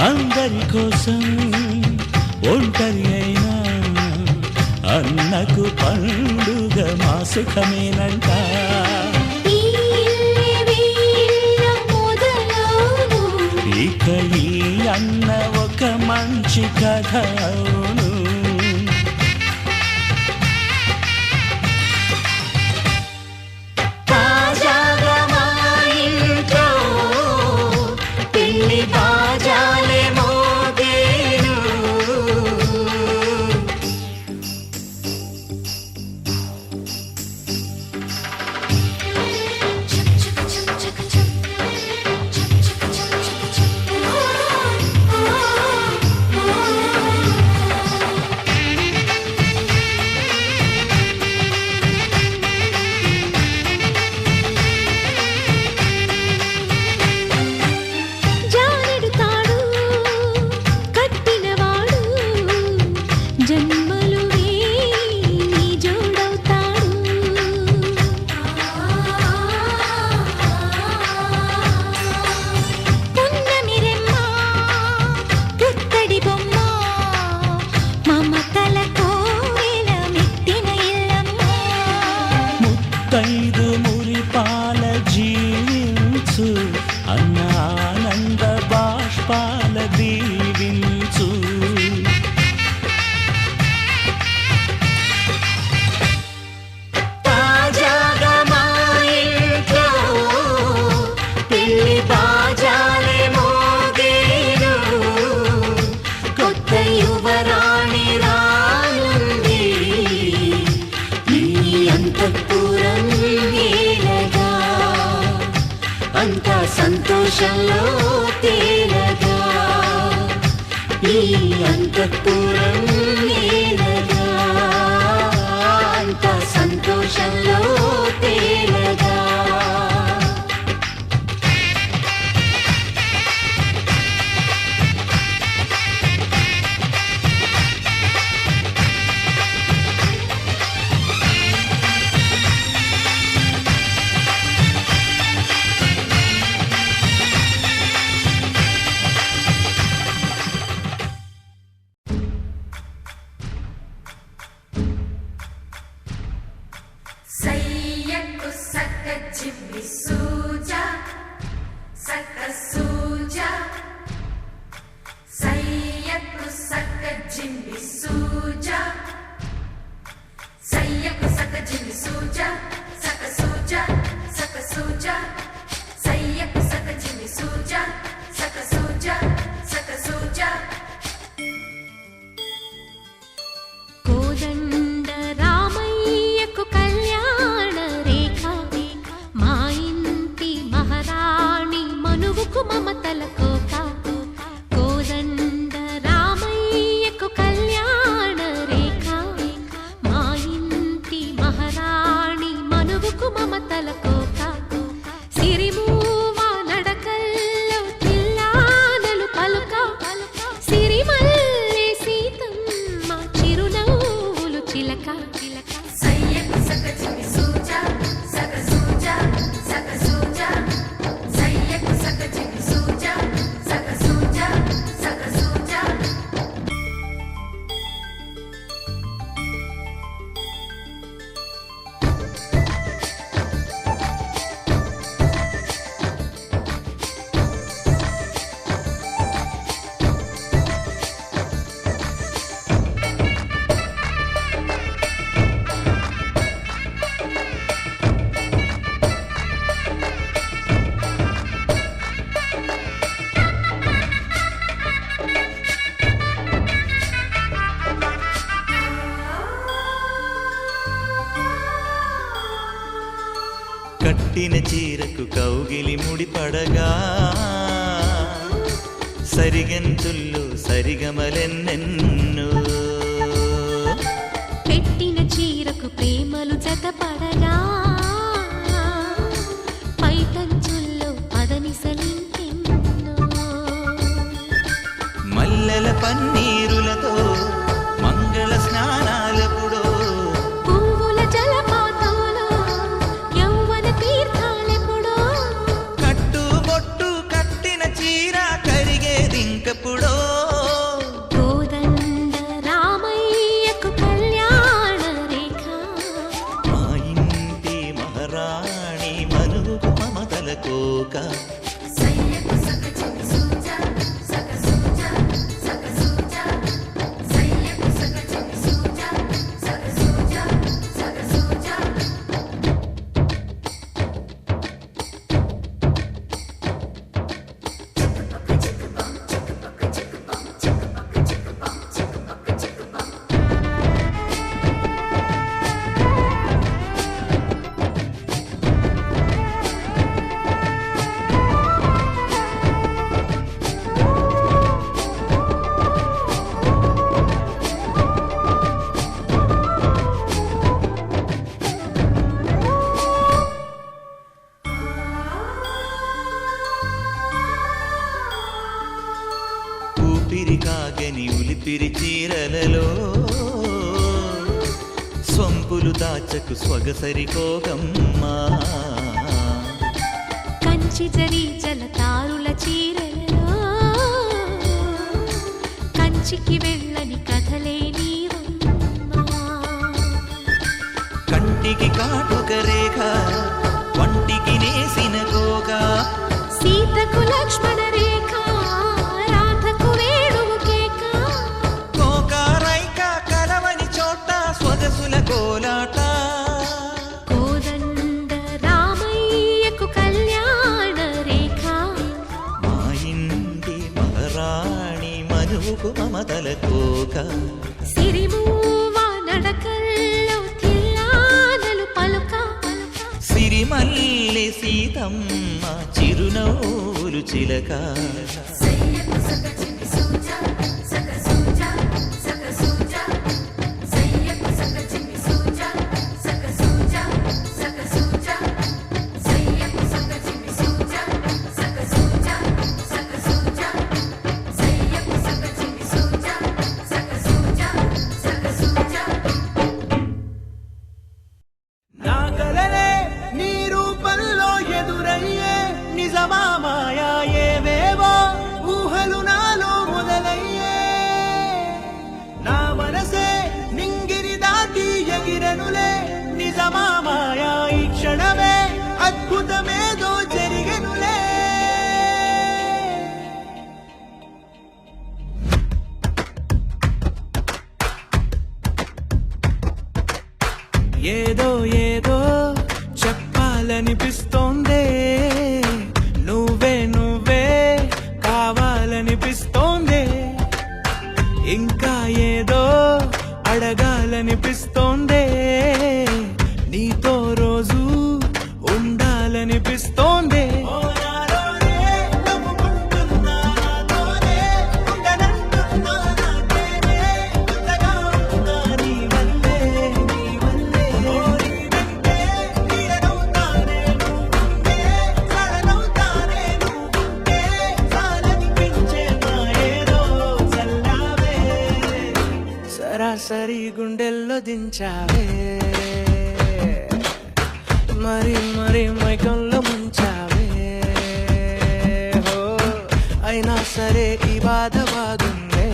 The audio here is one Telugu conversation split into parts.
అందరి కోసం ఒంటరి అయినా అన్నకు పండుగ మా సుఖమేనంట. ఇక ఈ అన్న ఒక మంచి కథ అవును. సంతోషంలో తేలగా ఈ అంతఃపురం నేలగా అంత సంతోషంలో తేలగా సయ్యకు సక్క చిమ్మి సూజా సక్క సూజా సయ్యకు సక్క చిమ్మి సూజా సయ్యకు సక్క చిమ్మి సూజా సక్క సూజా సక్క సూజా సయ్యకు సక్క చిమ్మి సూజా సక్క సూజా సక్క సూజా కోదండ రామయ్యకు కళ్యాణ రేఖ మా ఇంటి మహారాణి మనువుకు మమతల కోక కోదండ రామయ్యకు కళ్యాణ రేఖ మా ఇంటి మహారాణి మనువుకు మమతల కోక సిరిమూవ నడకల్లో తిల్లానలు పలుక సిరిమల్లె సీతమ్మ చిరునవ్వులు చిలక సయ్యకు సక్క చిమ్మి సూజా సక్క సూజా సక్క సూజా సయ్యకు సక్క చిమ్మి సూజా సక్క సూజా సక్క సూజా కట్టిన చీరకు కౌగిలి ముడిపడగా సరిగంతుల్లో సరిగమలెన్నెన్నో పెట్టిన చీరకు ప్రేమలు జతపడగా పైటంచుల్లో పదనిసలింకెన్నో మల్లెల పన్నీరులతో మంగళ స్నానాలెప్పుడో పువ్వుల జలపాతంలో యౌవన తీర్థాలెప్పుడో కట్టుబొట్టు కట్టిన చీర కరిగేదింకప్పుడో కోదండ రామయ్యకు కళ్యాణ రేఖ మా ఇంటి మహారాణి మనువుకు మమతల కోక సయ్యకు సక్క చిమ్మి సూజా సక్క సూజా సక్క సూజా సయ్యకు సక్క చిమ్మి సూజా సక్క సూజా సక్క సూజా ఊపిరి కాగని ఉలిపిరి చీరలలో స్వంపులు దాచకు స్వగసరి కోగమ్మా కంచి జరి జలతారుల చీరలలో కంచికి వెళ్ళని కథలే నీవమ్మా కంటికి కాటుక రేఖ వంటికి నేసిన కోక సీతకు లక్ష్మణ రేఖ రాధకు వేణువు కేక కోకారైక కలవని చోట స్వగసుల కోలాట కోదండ రామయ్యకు కళ్యాణ రేఖ మా ఇంటి మహారాణి మనువుకు మమతల కోక సిరిమూవ నడకల్లో తిల్లానలు పలుక సిరి సిరిమల్లి సీతమ్మ చిరునవ్వులు చిలక సయ్యకు సక చిన్ని సూజా సక సూజా సక సూజా సయ్యకు సక చిన్ని సూజా సక సూజా సక సూజా సయ్యకు సక చిన్ని సూజా సక సూజా సక సూజా సయ్యకు సక చిన్ని సూజా సక సూజా సక సూజా నా కలలే నీ రూపంలో ఎదురయ్యే నిజమా మాయా ఏవేవో ఊహలు నాలో మొదలయ్యే నా మనసే నింగిరి దాటి ఎగిరనులే నిజమా మాయా ఈ క్షణమే అద్భుతమేదో జరిగెనులే ఏదో ఏదో చెప్పాలనిపిస్తోందే నువ్వే నువ్వే కావాలనిపిస్తోందే ఇంకా ఏదో అడగాలనిపిస్తోందే నీతో రోజు ఉండాలనిపిస్తోందే సరాసరి గుండెల్లో దించావే మరి మరి మైకంలో ముంచావే హో అయినా సరే ఈ బాధ బాగుందే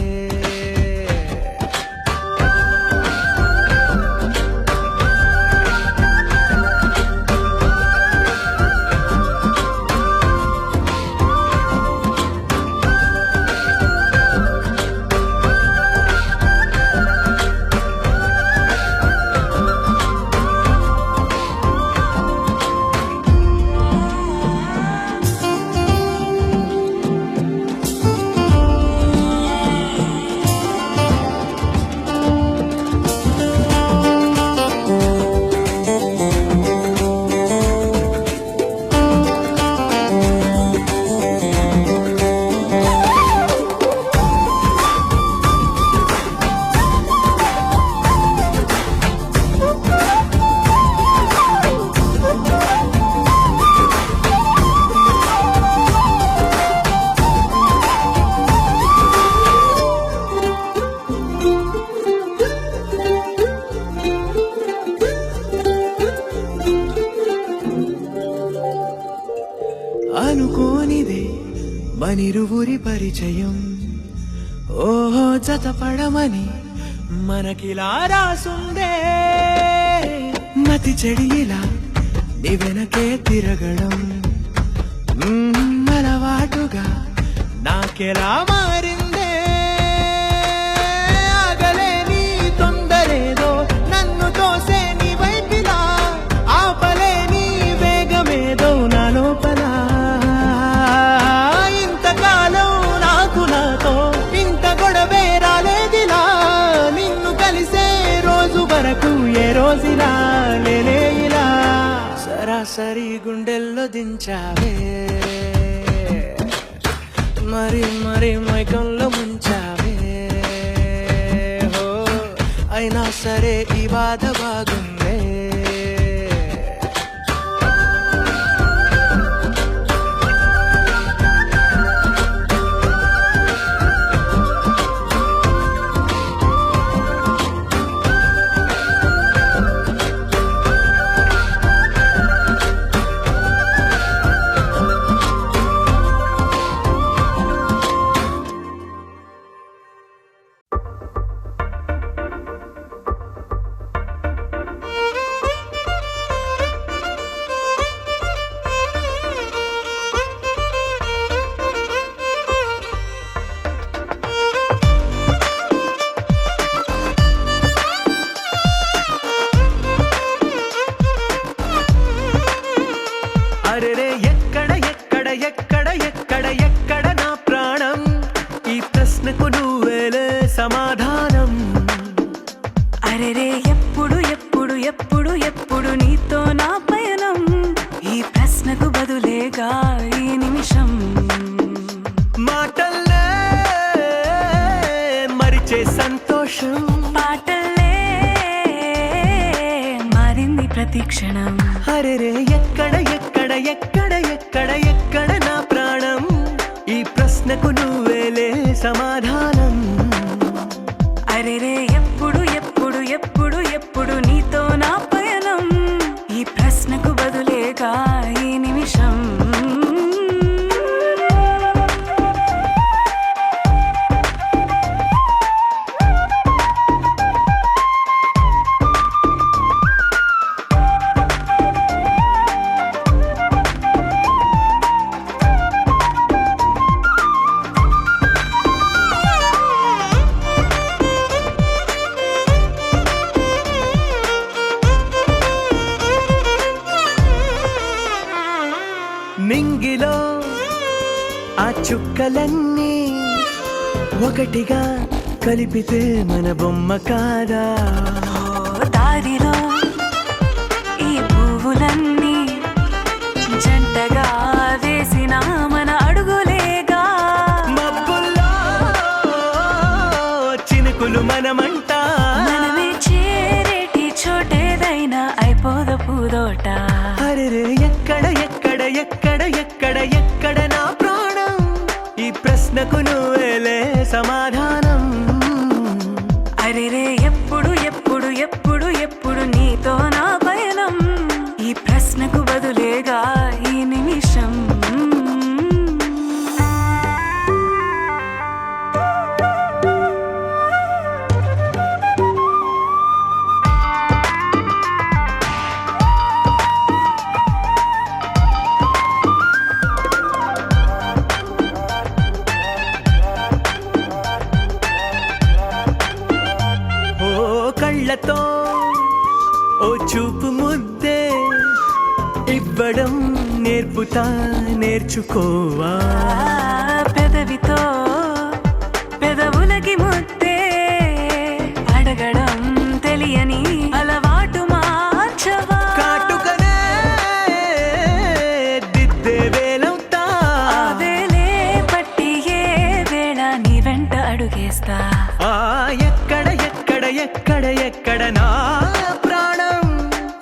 అనుకోనిదే మనిరువురి పరిచయం ఓహో జతపడమని మనకిలా రాసుందే మతి చెడి ఇలా నీ వెనకే తిరగడం అలవాటుగా నాకెలా మారిందే ఆగలేని తొందరేదో నన్ను తోసే నీ వైపిలా ఆపలేని వేగమేదో నా లోపల ఇంతకాలం నాకు నాతో ఇంత గొడవే రాలేదిలా నిన్ను కలిసే రోజు వరకు ఏ రోజులా లేలే ఇలా సరాసరి గుండెల్లో దించావే మరి మరి మైకంలో ముంచావే హో అయినా సరే ఈ బాధ బాగుందే వచ్చే సంతోషం పాటలే మారింది ప్రతి క్షణం. అరెరే ఎక్కడ ఎక్కడ ఎక్కడ ఎక్కడ ఎక్కడ నా ప్రాణం, ఈ ప్రశ్నకు నువ్వేలే సమాధానం. అరెరే ఎప్పుడు ఎప్పుడు ఎప్పుడు ఎప్పుడు నీతో నా పయనం, ఈ ప్రశ్నకు బదులేగా ఈ నిమిషం. నింగిలో ఆ చుక్కలన్నీ ఒకటిగా కలిపితే మన బొమ్మ కాదా. దారిలో ఈ పువ్వులన్నీ జంటగా వేసిన మన అడుగులేగా. మబ్బుల్లో చినుకులు మనమంట, మనమే చేరేటి చోటేదైనా అయిపోదు పూదోట. అరెరే ఎక్కడ ఎక్కడ ఎక్కడ ఎక్కడ ఎక్కడ నా ప్రాణం, ఈ ప్రశ్నకు నువ్వేలే సమాధానం. అరెరే ఎప్పుడు ఎప్పుడు ఎప్పుడు ఎప్పుడు నీతో నా పయనం, ఈ ప్రశ్నకు బదులేగా ఈ నిమిషం. ఓ కళ్ళతో ఓ చూపు ముద్దే ఇవ్వడం నేర్పుతా, నేర్చుకోవా. పెదవితో పెదవులకి ముద్దే అడగడం తెలియని అలవాటు మార్చవా. కాటుకనే దిద్దే వేలవుతా, ఆ వేలే పట్టి ఏ వేళ నీ వెంట అడుగేస్తా. ఆ ఎక్కడ ఎక్కడ ఎక్కడ ఎక్కడ నా ప్రాణం,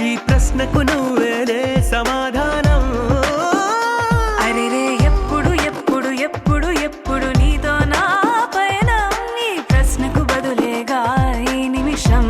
ఈ ప్రశ్నకు నువ్వేలే సమాధానం. అరెరే ఎప్పుడు ఎప్పుడు ఎప్పుడు ఎప్పుడు నీతో నా పయనం, ఈ ప్రశ్నకు బదులేగా ఈ నిమిషం.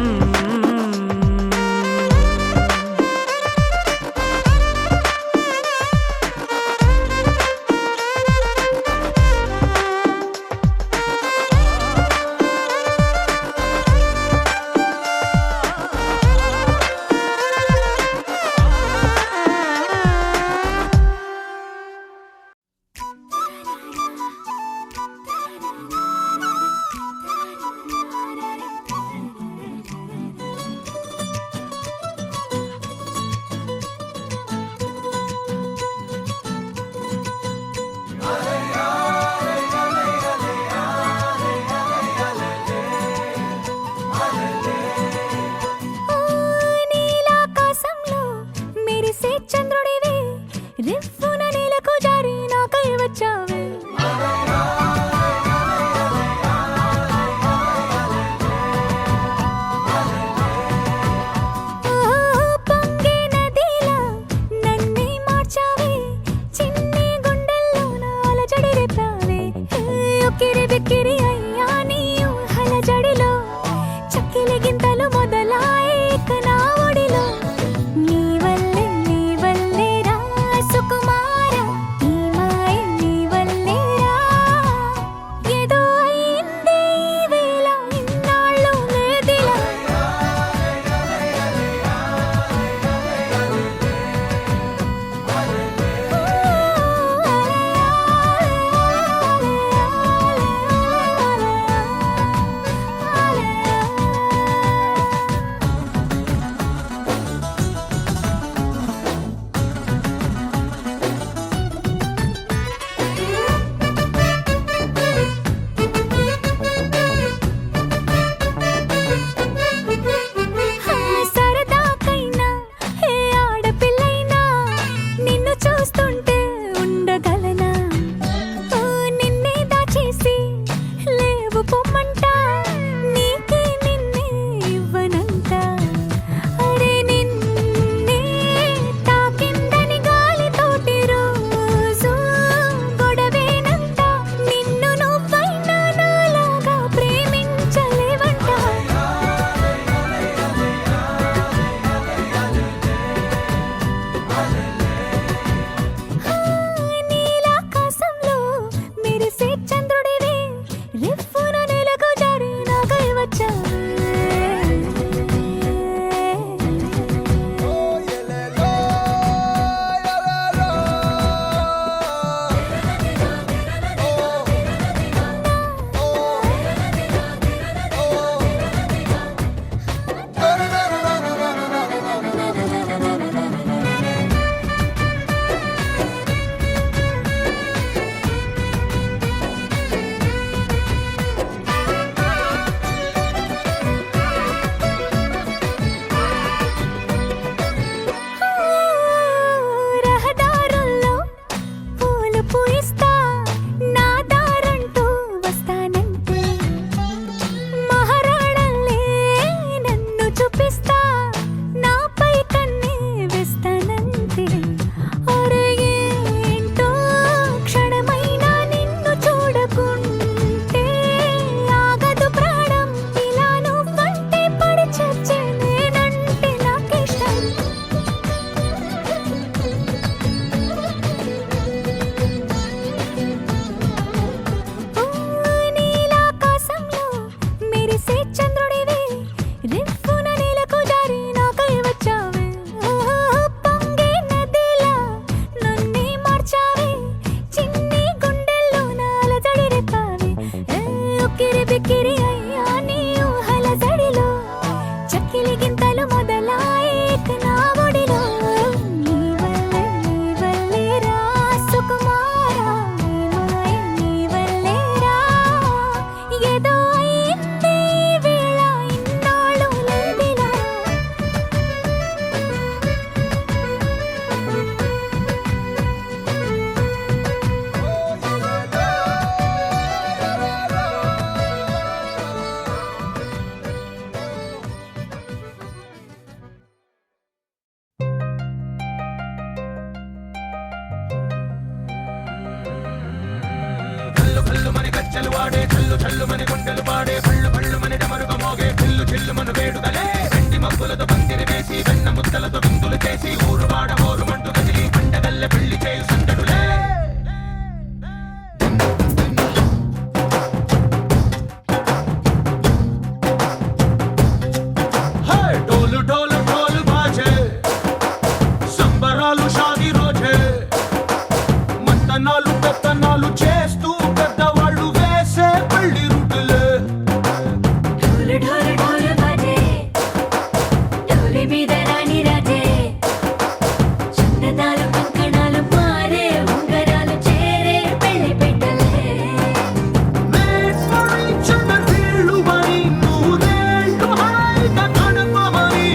నీలాకాశంలో మెరిసే చంద్రుడివే, రివ్వున నేలకు జారి నాకై వచ్చావే. పొంగే నదిలా నన్నే మార్చావే, చిన్ని గుండెల్లోన అలజడి రేపావే. ఉక్కిరి బిక్కిరి అయ్యా నీ ఊహల జడిలో, చక్కిలి గింతలు మొదలాయే ఇక నా ఒడిలో. నీ వల్లే రా సుకుమార, ఈ మాయ నీ వల్లే రా. ఏదో అయిందే ఈ వేళ, ఇన్నాళ్ళు లేదిలా. ढोल ढोल ढोल बाजे సంబరాలు షాదీ రోజే మంతనాలు పెత్తనాలు చేస్తూ పెద్దవాళ్ళు వేసే పెళ్లి రుటులే ढोल ढोल ढोल बाजे ढोली మీద రాణి రాజే చందనాలు కంకణాలు మారే ఉంగరాలు చేరే పెళ్లి పెట్టలే Made for each other వీళ్ళు మరి నూరేళ్ళు హాయిగా గడపమని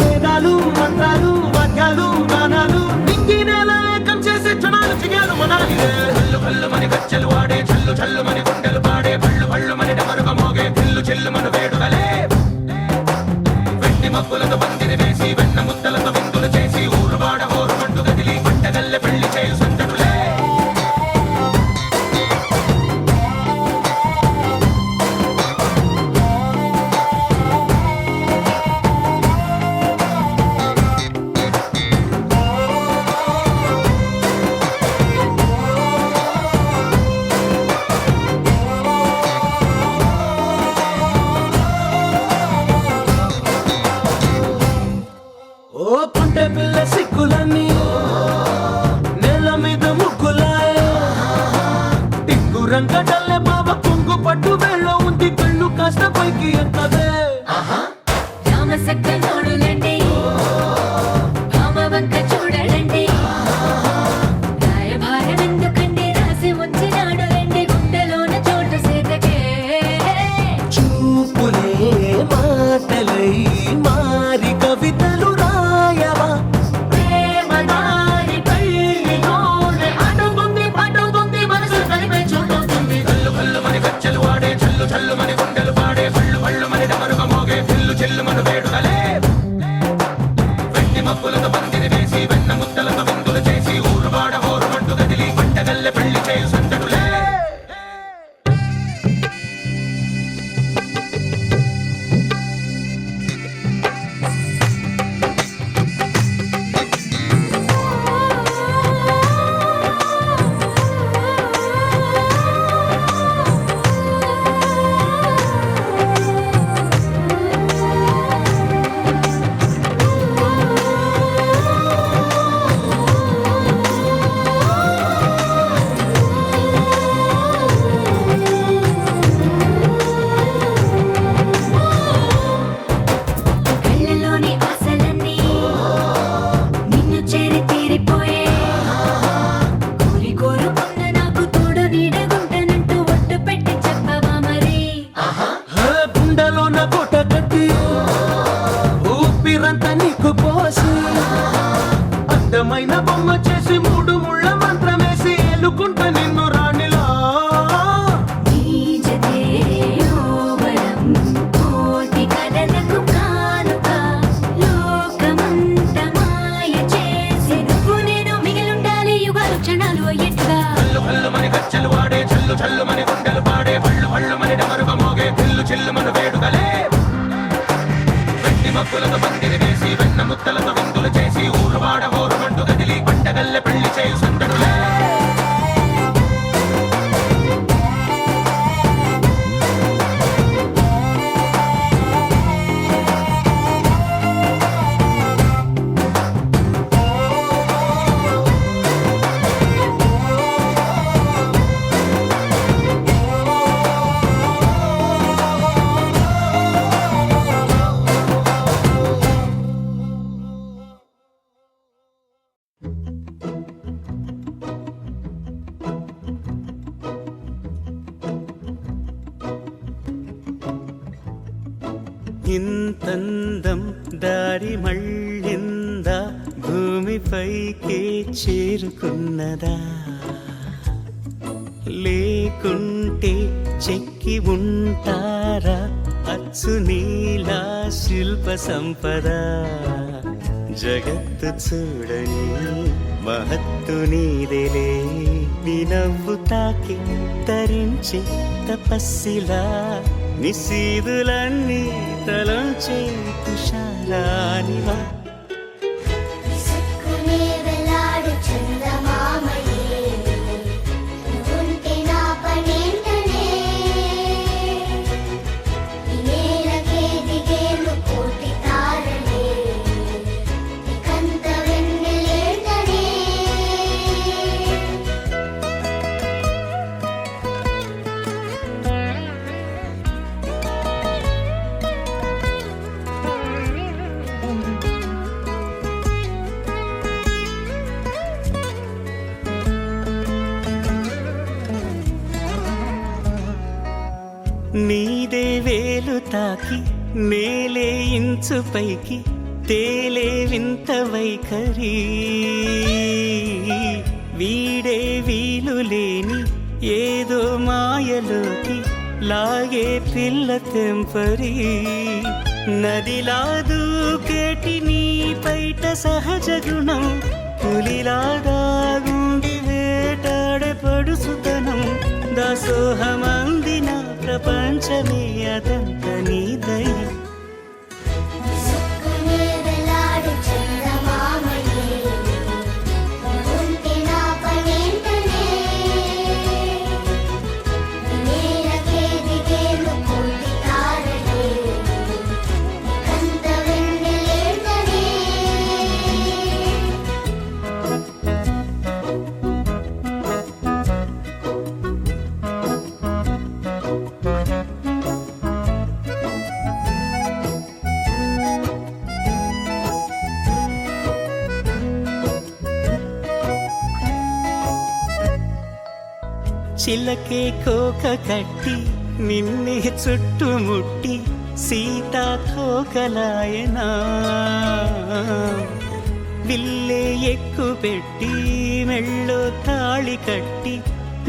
వేదాలు మంత్రాలు వాక్యాలు గానాలు నింగినేల ఏకం చేసే క్షణాలు చిగాలు మనాలి హల్లు హల్లు మని గజ్జలు వాడే చల్లు చల్లు మని గుండెలు పాడే పళ్ళు పళ్ళు మని డమరుగ మోగే పిల్లు చెల్లు మన వేడుకలే వెండి మబ్బులతో పందిరి వేసి వెన్న ముద్దలతో విందులు చేసి ఊరు వాడ హోరు మంటు గదిలి పంటగల్లె పెళ్లి చేయు సందడులే ఓ పుంటె పిల్ల సిక్కులన్నీ నేల మీద ముగ్గులాయ టిక్కు రంగడల్లె బాబ కొంగు పట్టు వెళ్ళ ఉంది కళ్ళు కాస్త పైకి ఎత్తదే రామ సక్క నోడులండి భామ వంక చూడలండి రాయభారం ఎందుకండి రాసి ఉంచినాడు రండి గుండెలోన చోటు సేతకే చూపులే మాటలై మారి కవితలు రాయవా ప్రేమ దారి పెళ్లిలోనే అడుగుంది పడుతుంది మనసు కలిపే చూడుతుంది కల్లు కల్లు మని గజ్జలు వాడే చల్లు చల్లు మని గుండెలు పాడే పళ్ళు పళ్ళు మని డమరుగ మోగే పిల్లు చెల్లు మన వేడుకలే వెండి మబ్బులతో పందిరి వేసి వెన్న ముద్దలతో విందులు చేసి ఊరు వాడ హోరు మంటు గదిలి పంటగల్లె పెళ్లి చేయు సందడులే కళ్ళలోని ఆశలన్నీ నిన్ను చేరి తీరిపోయే కోరి కోరుకున్న నాకు తోడు నీడగుంటానంటూ ఒట్టు పెట్టి చెప్పవా మరి గుండెలోన కోట కట్టి ఊపిరంతా నీకు పోసి అందమైన బొమ్మ చేసి మూడు ముళ్ళ మంత్రమేసి ఎలుకుంటా నిన్ను రాణిలా నీజతే యోవరం కోటి కలలకు కానుక లోకమంత మాయ చేసి నువ్వు నేను మిగిలుండాలి యుగాలు క్షణాలు అయ్యేట్టుగా కల్లు కల్లు మని గజ్జలు వాడే చల్లు చల్లు మని గుండెలు పాడే పళ్ళు పళ్ళు మని డమరుగ మోగే పిల్లు చెల్లు మన వేడుకలే వెండి మబ్బులతో పందిరి వేసి వెన్న ముద్దలతో విందులు చేసి ఊరు వాడ హోరు మంటు గదిలి పంటగల్లె పెళ్లి చేయు సందడులే ఇంతందం దారి మళ్ళిందా భూమిపైకే చేరుకున్నదా లేకుంటే చెక్కి ఉంటారా అచ్చు నీలా శిల్ప సంపద జగత్తు చూడని మహత్తు నీదేలే నీ నవ్వు తాకి తరించే తపస్సిలా నిశీదులన్నీ తలంచే తుషారానివా విసుక్కునే వెలాడు చందమామయే నువ్వుంటే నా పనేంటనే ఈ నేలకే దిగేలు కోటి తారలే ఇకంత వెన్నెలేంటనే నీదే వేలు తాకి నేలే ఇంచు పైకి తేలే వింత వైఖరి వీడే వీలు లేని ఏదో మాయలోకి లాగే పిల్ల తెంపరి నదిలా దూకేటి నీ పైట సహజ గుణం పులిలా దాగుండి వేటాడే పడుసుతనం దాసోహమందిన ప్రపంచమే అదంత నీదై విసుక్కునే వెలాడు చందమామయే నువ్వుంటే నా పనేంటనే ఈ నేలకే దిగేలు కోటి తారలే ఇకంత వెన్నెలేంటనే చిలకే కోక కట్టి నిన్నే చుట్టుముట్టి సీతాకోకలాయనా విల్లే ఎక్కు పెట్టి మెళ్ళో తాళి కట్టి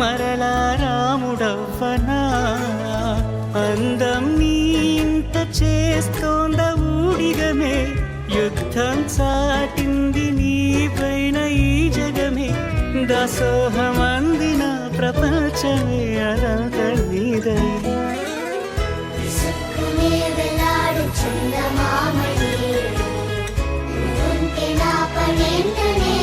మరలా రాముడవ్వనా అందం నీ ఇంత చేస్తోంద ఊడిగమే యుద్ధం చాటింది నీ పైన ఈ జగమే దాసోహమందిన ప్రపంచమే అనంత నీదై విసుక్కునే వెలాడు చందమామయే నువ్వుంటే నా పనేంటనే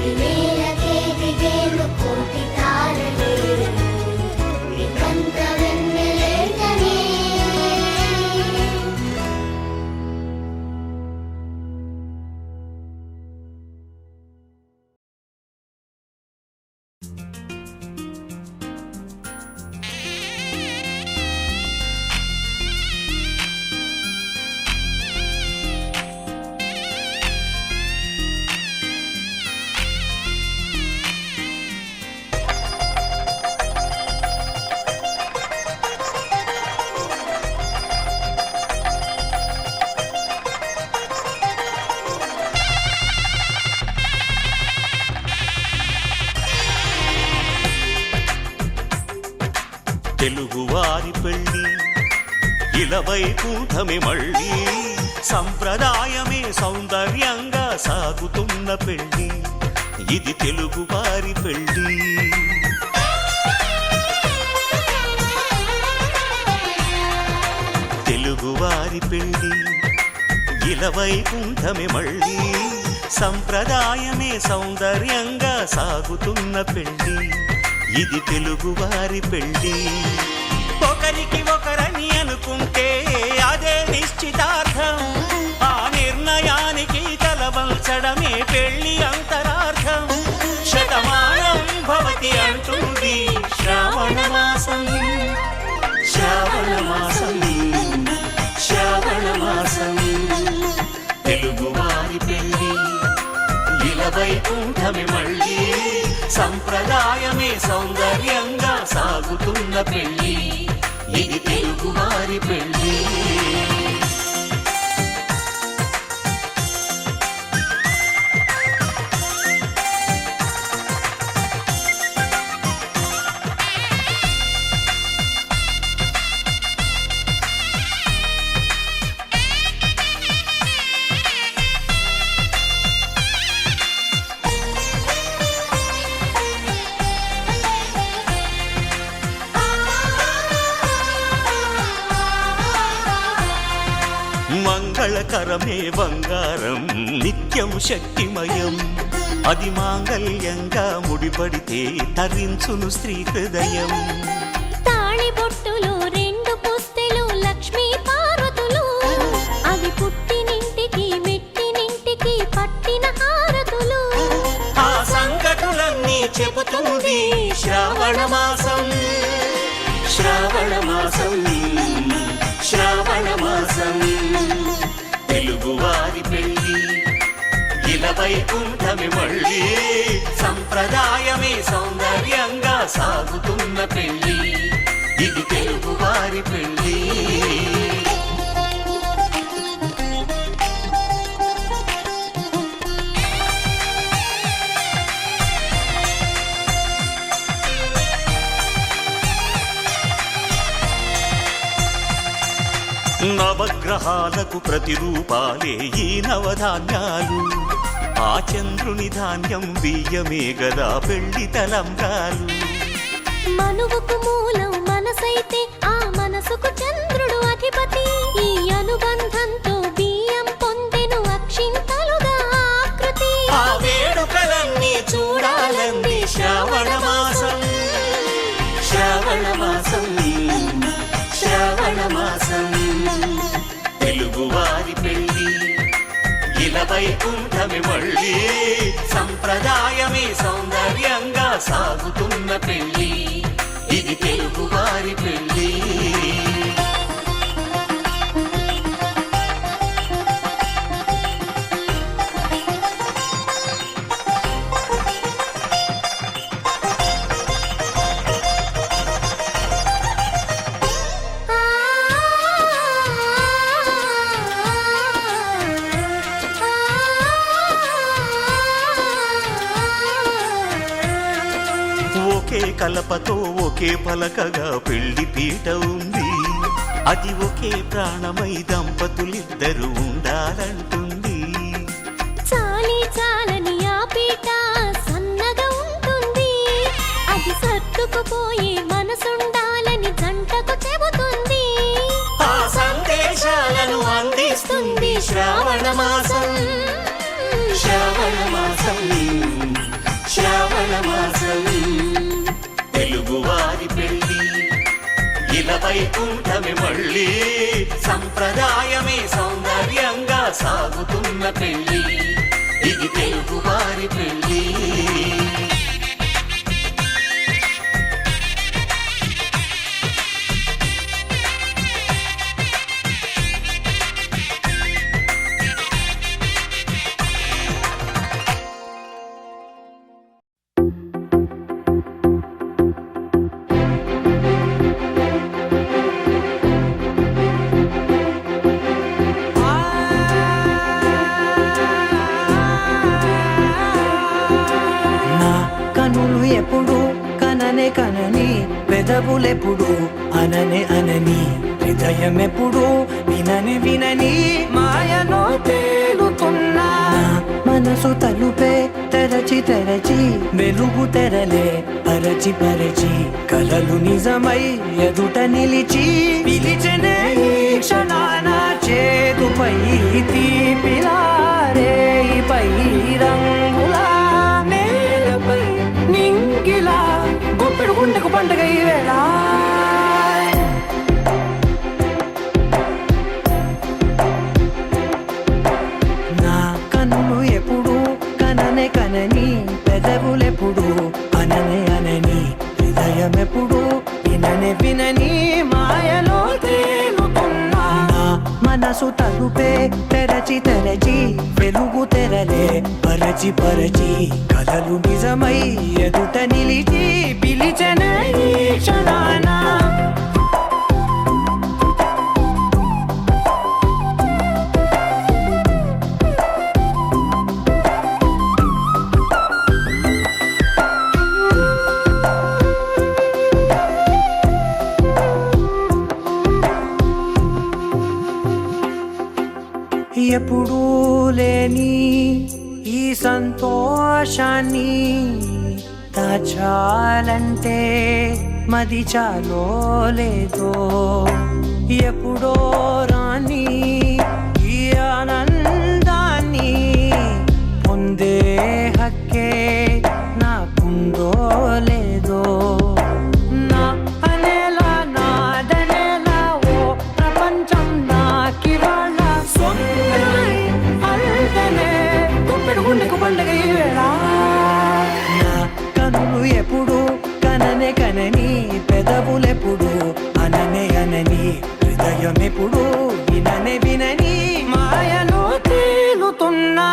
ఈ నేలకే దిగేలు కోటి తారలే ఇకంత వెన్నెలేంటనే తెలుగువారి పెళ్ళి ఇలవైకుంఠమే మళ్ళీ సంప్రదాయమే సౌందర్యంగా సాగుతున్న పెళ్ళి ఇది తెలుగువారి పెళ్ళి తెలుగువారి పెళ్ళి ఇలవైకుంఠమే మళ్ళీ సంప్రదాయమే సౌందర్యంగా సాగుతున్న పెళ్ళి ఇది తెలుగువారి పెళ్ళి ఒకరికి ఒకరని అనుకుంటే అదే నిశ్చితార్థం ఆ నిర్ణయానికి తలవంచడమే పెళ్ళి అంతరార్థం శతమానం భవతి అంటుంది శ్రావణ మాసం శ్రావణ మాసం శ్రావణ మాసం తెలుగువారి పెళ్ళి ఇలవైకుంఠమే మళ్ళీ సంప్రదాయమే సౌందర్యంగా సాగుతున్న పెళ్ళి ఇది తెలుగువారి పెళ్ళి మంగళకరమే బంగారం నిత్యం శక్తిమయం అది మాంగళ్యంగా ముడిపడితే తరించును స్త్రీ హృదయం తాళి బొట్టులో రెండు పుస్తెలు లక్ష్మీ పార్వతులు అవి పుట్టినింటికి మెట్టినింటికి పట్టిన హారతులు ఆ సంకటులన్నీ చెబుతుంది శ్రావణ మాసం శ్రావణ మాసం శ్రావణ మాసం తెలుగువారి పెళ్ళి ఇలా వైకుంఠమి మళ్ళీ సంప్రదాయమే సౌందర్యంగా సాగుతున్న పెళ్ళి ఇది తెలుగువారి పెళ్ళి నవగ్రహాలకు ప్రతిరూపాలే ఈ నవధాన్యాలు ఆ చంద్రుని ధాన్యం బియ్యమే గదా పెళ్లి తలంబ్రాలు మనువుకు మూలం మనసైతే ఆ మనసుకు చంద్రుడు అధిపతి ఈ అనుబంధంతో బియ్యం పొందెను అక్షింతలుగా ఆకృతి ఆ వేడుకలన్నీ చూడాలంది శ్రావణ మాసం శ్రావణ మాసం శ్రావణ మాసం తెలుగువారి పెళ్ళి ఇలా వైకుంఠమి మళ్ళీ సంప్రదాయమే సౌందర్యంగా సాగుతున్న పెళ్ళి ఇది తెలుగువారి పెళ్ళి ఒకే కలపతో ఒకే పలకగా పెళ్లి పీట ఉంది అది ఒకే ప్రాణమై దంపతులిద్దరూ ఉండాలంటుంది చాలి చాలని ఆ పీట సన్నగా ఉంటుంది అది సర్దుకుపోయే మనసుండాలని జంటకు చెబుతుంది ఆ సందేశాలను అందిస్తుంది శ్రావణ మాసం శ్రావణ మాసం శ్రావణ మాసం తెలుగువారి పెళ్ళి ఇలా వైకుంఠమి మళ్ళీ సంప్రదాయమే సౌందర్యంగా సాగుతున్న పెళ్ళి ఇది తెలుగువారి పెళ్ళి కనులు ఎప్పుడు కననే కనని పెదవులెప్పుడు అననే అనని హృదయం ఎప్పుడు వినని వినని మాయలో తేలుతున్నా మనసు తలుపే తెరచి తెరచి వెలుగు తెరలే పరచి పరచి కలలు నిజమై ఎదుట నిలిచి పిలిచనే ఈ క్షణాన చేతుపై తీపిలారే పై రంగులా నేలపై నింగిలా గుప్పెడు గుండెకు పండుగ ఈ వేళ నా కన్నులు ఎప్పుడు కననే కనని పెదవులెప్పుడు అననే అనని హృదయం ఎప్పుడు విననే వినని మాయలో తేలుతున్నా నా మనసు తలుపే తెరచి తెరచి వెలుగు తెరలే పరచి పరచి కలలు నిజమై ఎదుట నిలిచి పిలిచనే ఈ క్షణాన ఎప్పుడూ లేని ఈ సంతోషాన్ని దాచాలంటే మది చాలో లేదో ఎప్పుడో రాని ఈ ఆనందాన్ని పొందే హక్కే నాకుందో లేదో నా అనేలా నాదనేలా ఓ ప్రపంచం నాకివాళ సొంతమై అల్దనే గుప్పెడు గుండెకు పండగ ఈ వేళ నా కనులు ఎప్పుడు కననే కనని పెదవులెప్పుడు అననే అనని హృదయం ఎప్పుడు విననే వినని మాయలో తేలుతున్నా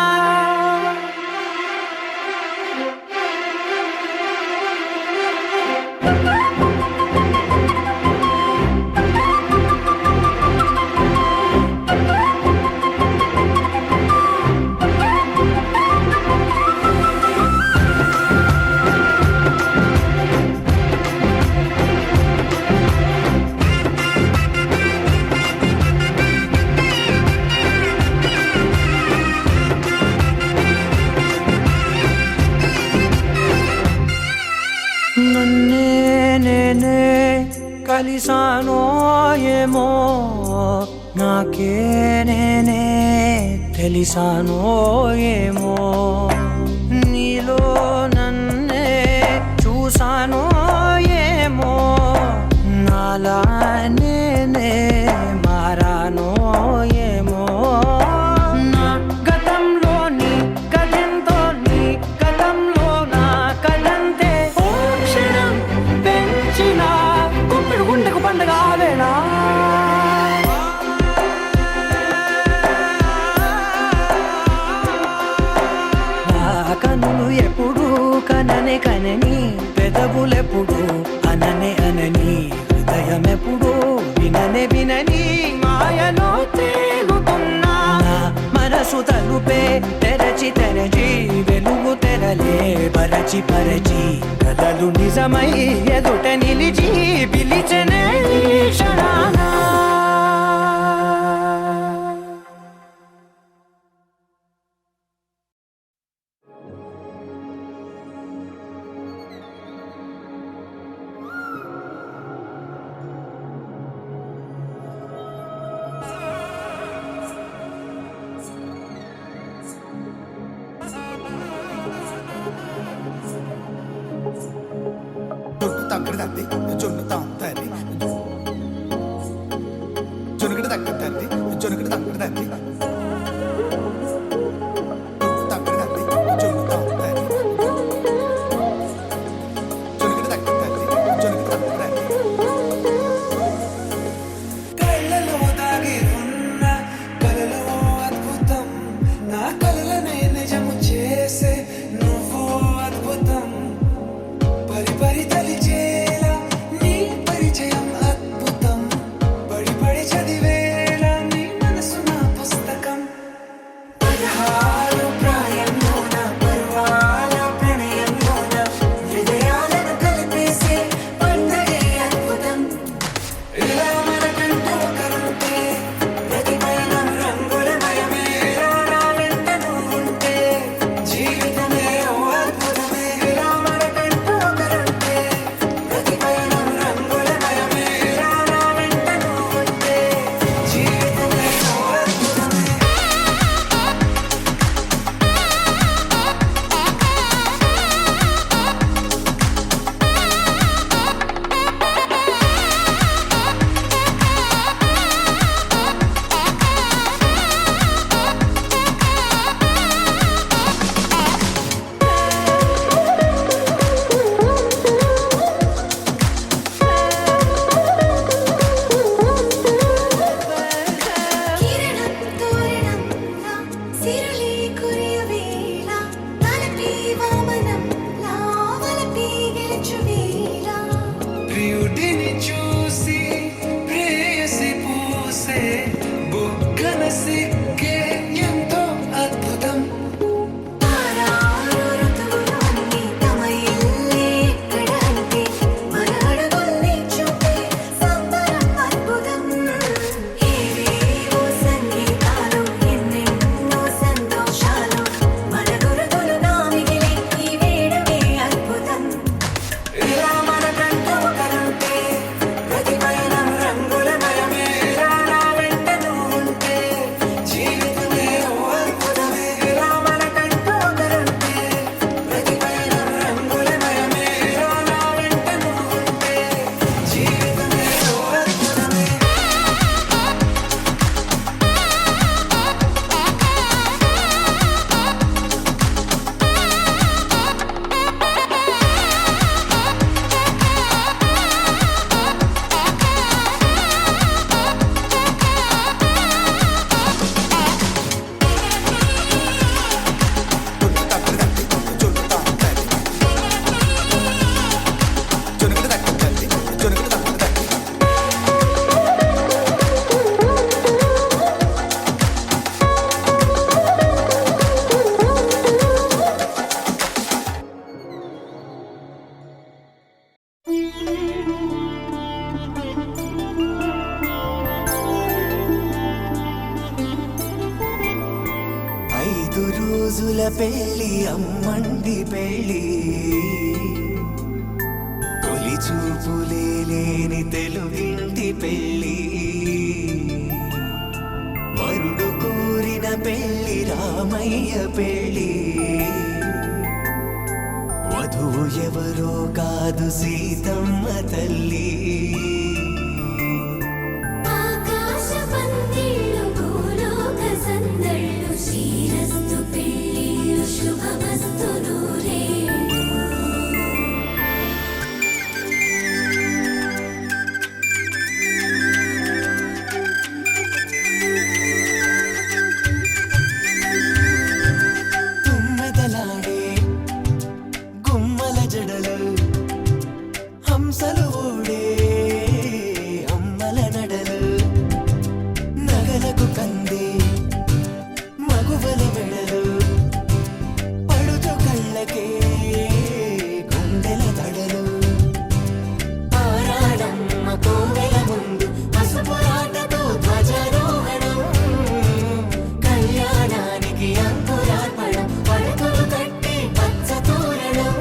నన్నే నేనే కలిసానో ఏమో నాకే నేనే తెలిసానో ఏమో నీలో నన్నే చూసానో ఏమో నాలా నేనే మారానో ఏమో నా గతంలోని కథంతో నీ గతంలో నా కథంతే ఓ క్షణం పెంచిన గుప్పెడు గుండెకు పండగ ఆవేళ నా కనులు ఎప్పుడు కననే కనని పెదవులెప్పుడు అననే అనని హృదయం ఎప్పుడు విననే వినని మాయలో తేలుతున్నా నా మనసు తలుపే తెరచి తెరచి వెలుగు తెరలే పరచి పరచి కథలు నిజమై ఎదుట నిలిచి పిలిచెనే ఈ క్షణాన జొన్ను తక్కడ తంది జొన్ను తాంతది జొనుగడ తక్కడ తంది జొనుగడ తక్కడ తంది తక్కడ తంది జొన్ను తాంతది జొనుగడ తక్కడ తంది జొనుగడ తక్కడ తంది కళ్ళలో దాగి ఉన్న కలలో అద్భుతం నా కలలనే నిజము చేసే నువ్వు అద్భుతం పరి పరి తలిచేలా నీ పరిచయం అద్భుతం పడి పడి చదివేలా నీ మనసు నా పుస్తకం 16 ప్రాయంలోన పర్వాల ప్రణయంలోన హృదయాలను కలిపేసే పండగే అద్భుతం ఇలా మనకంటూ ఒకరుంటే ప్రతి పయనం రంగులమయమే నా వెంట నువ్వుంటే జీవితమే ఓ అద్భుతమే ఇలా మనకంటూ ఒకరుంటే ప్రతి పయనం రంగులమయమే నా వెంట నువ్వుంటే జీవితమే ఓ అద్భుతమే కిరణం తోరణంలా సిరులే కురియవేళ తలపి వామనంలా వలపి గెలుచువేళ ప్రియుడిని చూసి ప్రేయసి పూసే బుగ్గన సిగ్గే ఎంతో అద్భుతం ఆరారు ఋతువులన్నీ తమ ఇల్లే ఎక్కడంటే మన అడుగుల్ని చూపే సంబరం అద్భుతం ఏవేవో సంగీతాలు ఎన్నెన్నో సంతోషాలు మన గురుతులుగా మిగిలే ఈ వేడమే అద్భుతం ఇలా మనకంటూ ఒకరుంటే రోజుల పెళ్ళి అమ్మండి పెళ్ళి తొలి చూపులే లేని తెలుగింటి పెళ్ళి వరుడు కోరిన పెళ్ళి రామయ్య పెళ్ళి వధువు ఎవరో కాదు సీతమ్మ తల్లి ఆకాశ పందిళ్ళు భూలోక సందళ్ళు శ్రీరస్తు పెళ్ళిళ్ళు శుభమస్తు నూరేళ్ళు తుమ్మెదలాడే గుమ్మల జడలు హంసలు ఊడే అమ్మల నడలు నగలకు కంది మగువల మెడలు పడుచు కళ్ళకే గుండెల తడలు ఆరాడమ్మ కోవెల ముందు పసుపు రాటతో ధ్వజారోహణం కళ్యాణానికి అంకురార్పణం పడకలు కట్టి పచ్చ తోరణం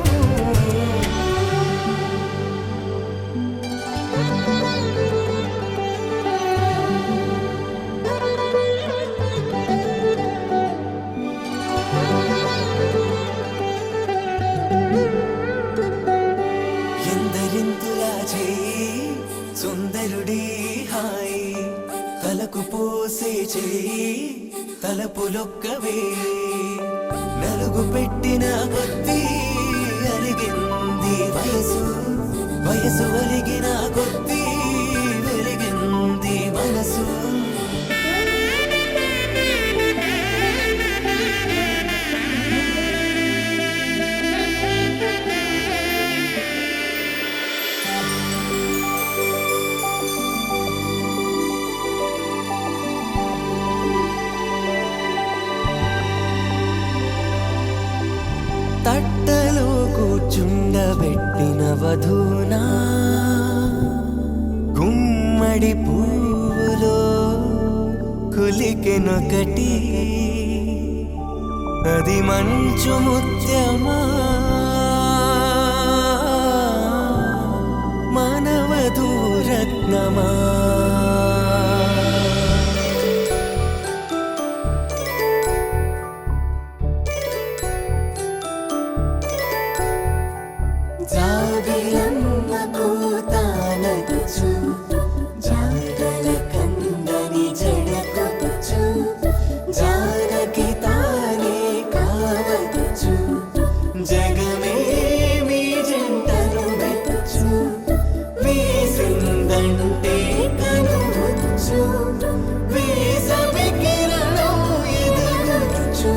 ఎందరింతులా చేయి సుందరుడి హాయి తలకు పోసే చేయి తలపులొక్కవే నలుగు పెట్టిన కొద్దీ అరిగింది వయసు వయసు ఒలిగిన కొద్దీ వెలిగింది మనసు తట్టలో కూర్చుండబెట్టిన వధూనా గుమ్మడి పువ్వులో కులికెనొకటి అది మంచు ముత్యమా మానవధూరత్నమా జాబిలమ్మ కూతానగుచు జాడల కందని జడకొచ్చు జానకి తానే కావదుచు జగమే మీ జంటను మెచ్చు వేసిందంటే కనువచ్చు వేసవి కిరణం ఎదుగుచ్చు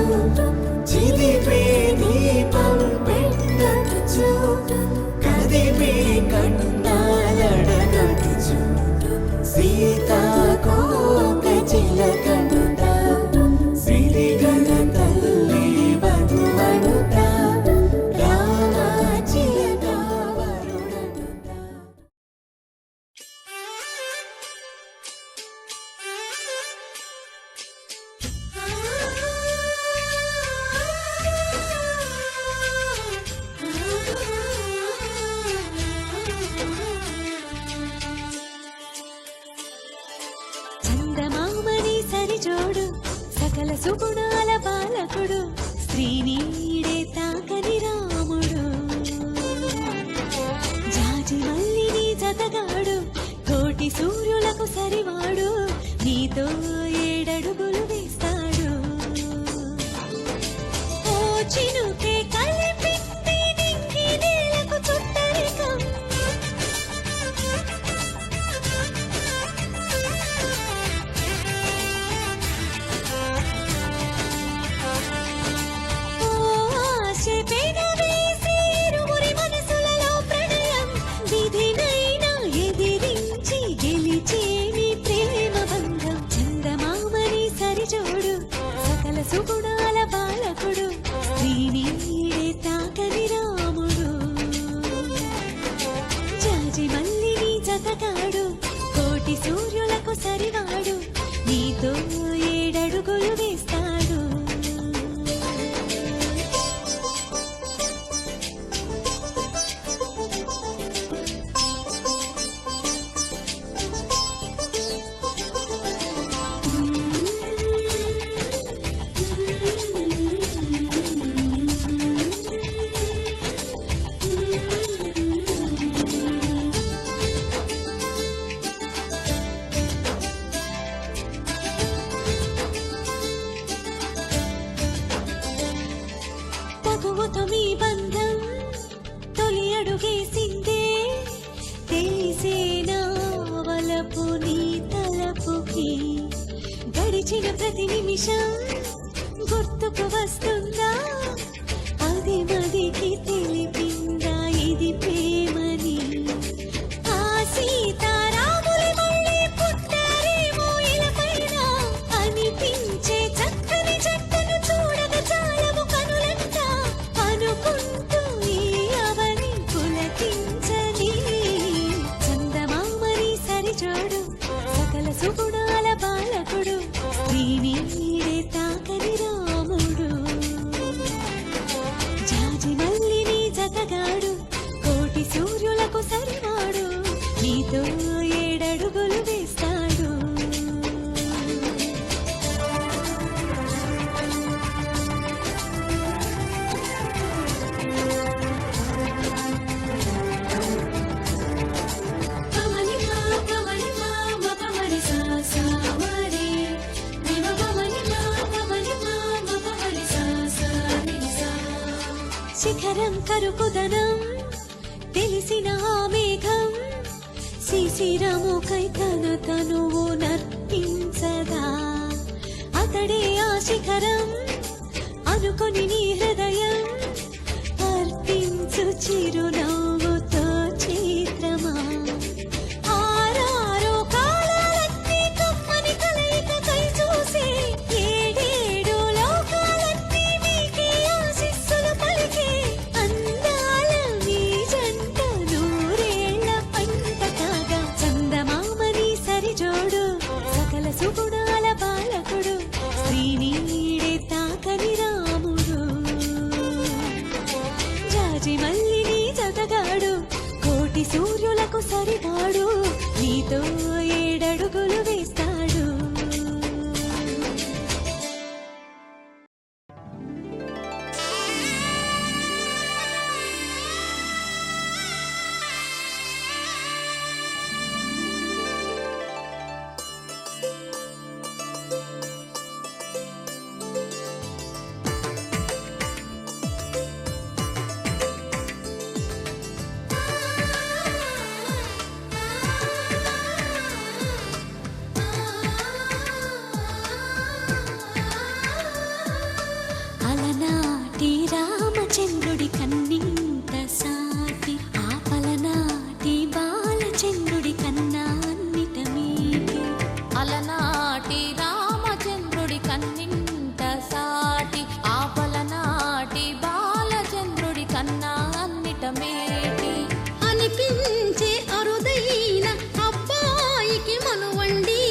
చిదిపే దీపం పెట్టచ్చు కదిపే కన్నాలడగచ్చు సీతాకోక చిలకనుట సిరిగల తల్లి వధువనుట రామ చిలక వరుడనుట చందమామని సరిజోడు సకల సుగుణాల బాలకుడు శ్రీనీడే తాకని రాముడు జాజి మల్లిని జతగాడు కోటి సూర్యులకు సరివాడు నీతో ఏడడుగులు వేస్తాడు ఓ చినుకే కలిపింది నింగి నేలకు చుట్టరికం ఓ ఆశ పెనవేసి ఇరువురి మనసులలో ప్రణయం విధినైనా ఎదిరించి గెలిచేని ప్రేమ బంధం చందమామని సరిజోడు సకల సుగుణాల బాలకుడు శ్రీనీడే తాకని రాముడు జాజి మల్లిని జతగాడు కోటి సూర్యులకు సరివాడు నీతో ఏడడుగులు వేస్తాడు సరిజోడి గడిచిన ప్రతి నిమిషం గుర్తుకు వస్తుందా అది మదికి తెలిపిందా ఇది ప్రేమని ఆ సీతారాములు మళ్ళీ పుట్టారేమో ఇలపైన అనిపించే చక్కని చెట్టును చూడక చాలవు కనులంట అనుకుంటూ ఈ అవని పులకించని చందమామని సరిజోడు సకల సుగుణాల బాలకుడు శ్రీనీడే తాకని రాముడు జాజి మల్లిని జతగాడు కోటి సూర్యులకు సరివాడు నీతో ఏడడుగులు వేస్తాడు కమలిమా కమలిమా మపమరి సాసావరే నిమ కమలిమా కమలిమా మపమరి సాసారిసా శిఖరం కరుకుదనం తెలిసిన ఆ మేఘం శిశిరముకై తన తనువు నర్పించదా అతడే ఆ శిఖరం అనుకొని నీ హృదయం అర్పించు చిరునవ్వుతో చిత్రమా ఆరారో కాలాలన్నీ కమ్మని కలయికకై చూసే ఏడేడు లోకాలన్నీ మీకే ఆశీస్సులు పలికే అందాల మీ జంట నూరేళ్ల పంట కాగా చందమామని సరిజోడు సకల సుగుణాల బాలకుడు శ్రీనీడే తాకని రాముడు జాజి మల్లిని జతగాడు కోటి సూర్యులకు సరివాడు నీతో ఏడడుగులు వేస్తాడు అలనాటి రామచంద్రుడి కన్నింత సాటి ఆపలనాటి బాలచంద్రుడి కన్నా అన్నిట మీటి అలనాటి రామచంద్రుడి కన్నింత సాటి ఆపలనాటి బాలచంద్రుడి కన్నా అన్నిట మేటి అనిపించే అరుదైన అబ్బాయికి మనువండి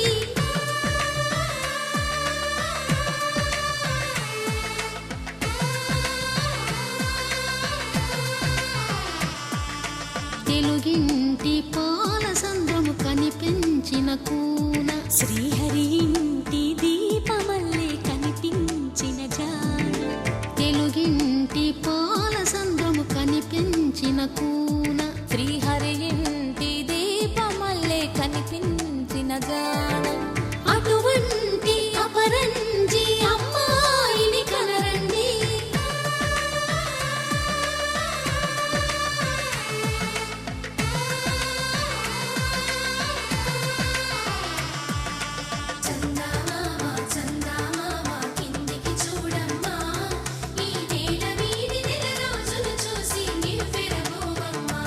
తెలుగింటి పాల సంద్రము కనిపించిన కూన శ్రీహరి ఇంటి దీపమల్లే కనిపించిన జాన తెలుగింటి పాల సంద్రము కనిపించిన కూన శ్రీహరి ఇంటి దీపమల్లే కనిపించిన జానం అటువంటి అపరంజి అమ్మాయిని కనరండి చందమామ చందమామ కిందికి చూడమ్మా ఈ నేల వీడి నెల రోజులు చూసి నివ్వెరబోవమ్మా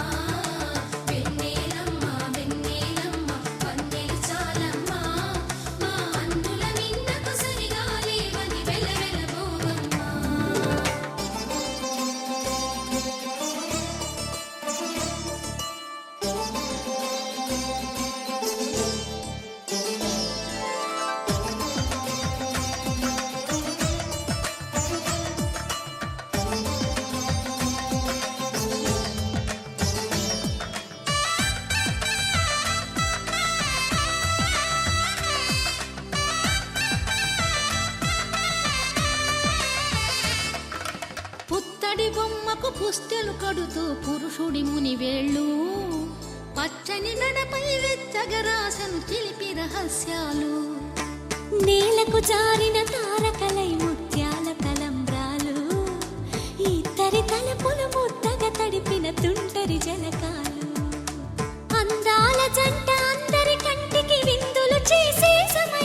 వెన్నెలమ్మ వెన్నెలమ్మ వన్నెలు చాలమ్మా మా అన్నుల మిన్నకు సరిగా లేవని వెలవెలబోవమ్మా పుత్తడి బొమ్మకు పుస్తెలు కడుతూ పురుషుడి ముని వేళ్ళు పచ్చని నడపై వెచ్చగరాసను చిలిపి రహస్యాలు నేలకు జారిన తారకలై ముత్యాల తలంబ్రాలు ఇద్దరి తలపులు ముద్దగా తడిపిన తుంటరి జలకాలు అందాల జంట అందరి కంటికి విందులు చేసే సమయం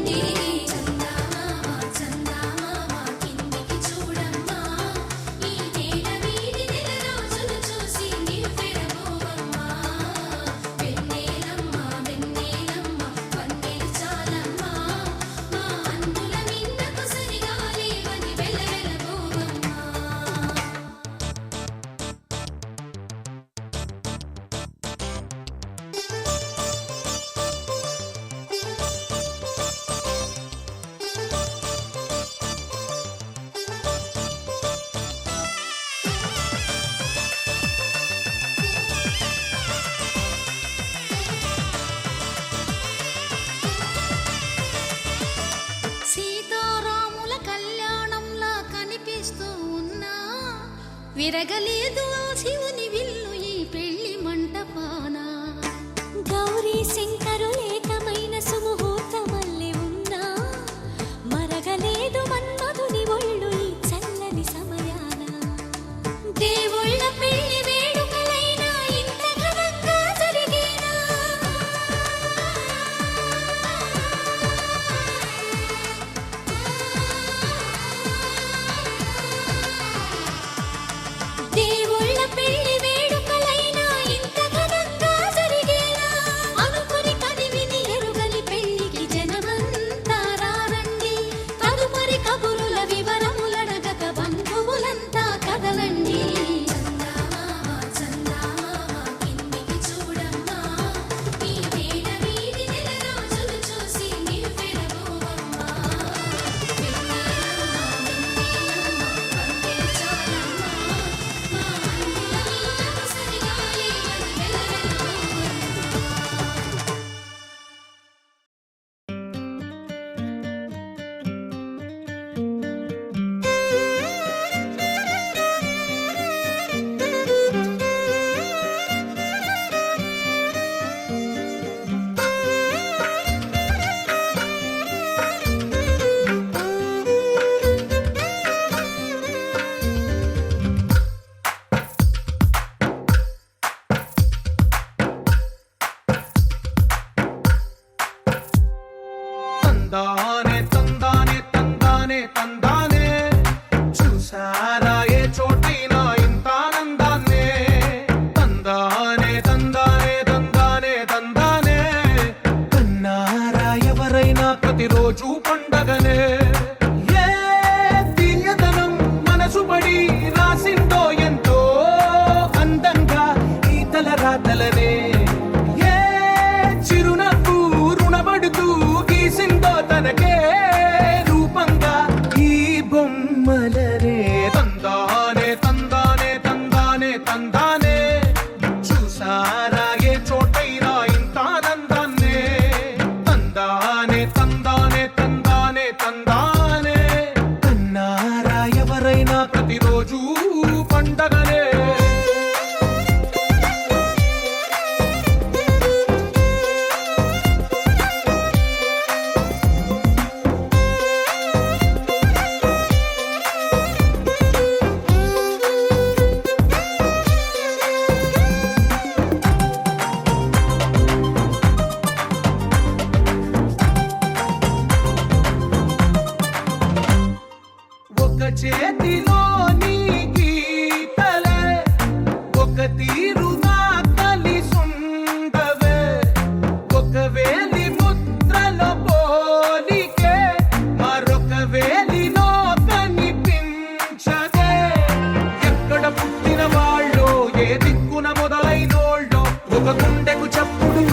రండి చందమామ చందమామ కిందికి చూడమ్మా ఈ నేల వీడి నెల రోజులు చూసి నివ్వెరపోవమ్మా వెన్నెలమ్మ వెన్నెలమ్మ వన్నెలు చాలమ్మా మా అందుల మిన్నకు సరిగా లేవని వెలవెలబోవమ్మా సీతారాముల కళ్యాణంలా కనిపిస్తూ ఉన్నా విరగలేదు ఆ శివుని విల్లు ఈ పెళ్లి మంటపాన గౌరీ శంకరు ఏకమైన సుముహూర్తమల్లె ఉన్నా మరగలేదు మన్మధుని ఒళ్ళు ఈ చల్లని సమయాన దేవుళ్ళ పెళ్లి వేడుకలైనా ఇంత ఘనంగా జరిగేనా దేవుళ్ళ పెళ్లి వేడుకలైనా ఇంత ఘనంగా జరిగేనా అనుకుని కదివిని ఎరుగని పెళ్లికి జనమంతా రారండి తదుపరి కబురుల వివరములడగక బంధువులంతా కదలండి చందమామ చందమామ కిందికి చూడమ్మా ఈ నేల వీడి నెల రోజులు చూసి నివ్వెరపోవమ్మా వెన్నెలమ్మ వెన్నెలమ్మ వన్నెలు చాలమ్మా మా అందుల మిన్నకు సరిగా లేవని వెలవెలబోవమ్మా తందానే తందానే తందానే తందానే చూసారా ఏ చోటైనా ఇంత ఆనందాన్నే తందానే తందానే తందానే తందానే కన్నారా ఎవరైనా ప్రతిరోజు పండగనే ఏ తీయదనం మనసు పడి రాసిందో ఎంతో అందంగా ఈ తలరాతలనే ఏ చిరునవ్వు రుణపడుతూ గీసిందో తనకే రూపంగా ఈ బొమ్మలనే తందానే తందానే తందానే తందానే చూసారా ఏ చోటైనా ఇంత ఆనందాన్నే తందానే తందానే తందానే తందానే కన్నారా ఎవరైనా ప్రతిరోజు పండగనే ఒక చేతిలో నీ గీతలే ఒక తీరుగా కలిసుండవే ఒక వేలి ముద్రలో పోలికే మరొక వేలిలో కనిపించదే ఎక్కడ పుట్టిన వాళ్ళో ఏ దిక్కున మొదలైనోళ్ళో ఒక గుండెకు చప్పుడు